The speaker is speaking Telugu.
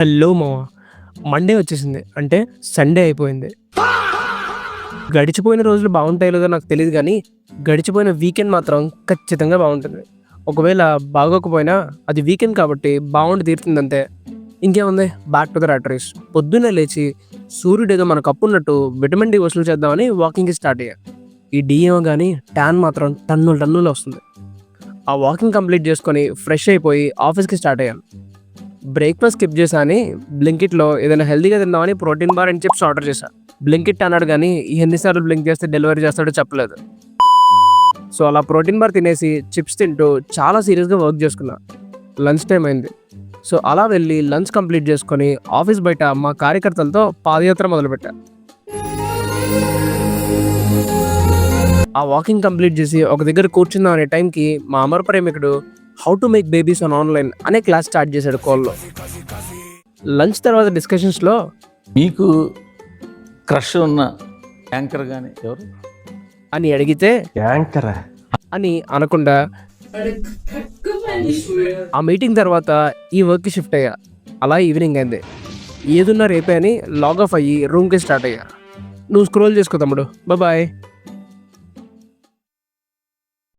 హలో మామ! మండే వచ్చేసింది. అంటే సండే అయిపోయింది. గడిచిపోయిన రోజులు బావుంటాయో లేదో నాకు తెలీదు గానీ, గడిచిపోయిన వీకెండ్ మాత్రం ఖచ్చితంగా బావుంటుంది. ఒకవేళ బాగోకపోయినా అది వీకెండ్ కాబట్టి బావుండి తీరుతుందంతే. ఇంకేముంది back to the rat race. పొద్దున్నే లేచి సూర్యుడేదో మనకు అప్పున్నట్టు విటమిన్ డి వసూలు చేద్దామని వాకింగ్‌కి స్టార్ట్ అయ్యా. ఈ డి ఏమో గానీ టాన్ మాత్రం టన్నులు టన్నుల్లో వస్తుంది. ఆ వాకింగ్ కంప్లీట్ చేసుకొని ఫ్రెష్ అయిపోయి ఆఫీస్‌కి స్టార్ట్ అయ్యాను. బ్రేక్‌ఫాస్ట్ స్కిప్ చేశా అని బ్లింకిట్‌లో ఏదైనా హెల్తీగా తిందామని protein bar and chips order చేశా. బ్లింకిట్ అన్నాడు గానీ ఎన్ని సార్లు బ్లింక్ చేస్తే డెలివరీ చేస్తాడో చెప్పలేదు. సో అలా ప్రోటీన్ బార్ తినేసి చిప్స్ తింటూ చాలా సీరియస్‌గా వర్క్ చేసుకున్నా. లంచ్ టైమ్ అయింది. సో అలా వెళ్ళి లంచ్ కంప్లీట్ చేసుకొని ఆఫీస్ బయట మా కార్యకర్తలతో పాదయాత్ర మొదలుపెట్టా. ఆ వాకింగ్ కంప్లీట్ చేసి ఒక దగ్గర కూర్చుందాం అనే టైంకి మా అమర ప్రేమికుడు how to make babies on online అనే క్లాస్ స్టార్ట్ చేశాడు కాల్‌లో. లంచ్ తర్వాత డిస్కషన్స్‌లో మీకు క్రష్ ఉన్న యాంకర్ గాని ఎవరు? అని అడిగితే యాంకరా? అని అనకుండా ఆ మీటింగ్ తర్వాత ఈ వర్క్‌కి షిఫ్ట్ అయ్యా. అలా ఈవినింగ్ అయింది. ఏదున్నా రేపే అని లాగ్ ఆఫ్ అయ్యి రూమ్‌కి స్టార్ట్ అయ్యా. నువ్వు స్క్రోల్ చేసుకో తమ్ముడు. బాయ్.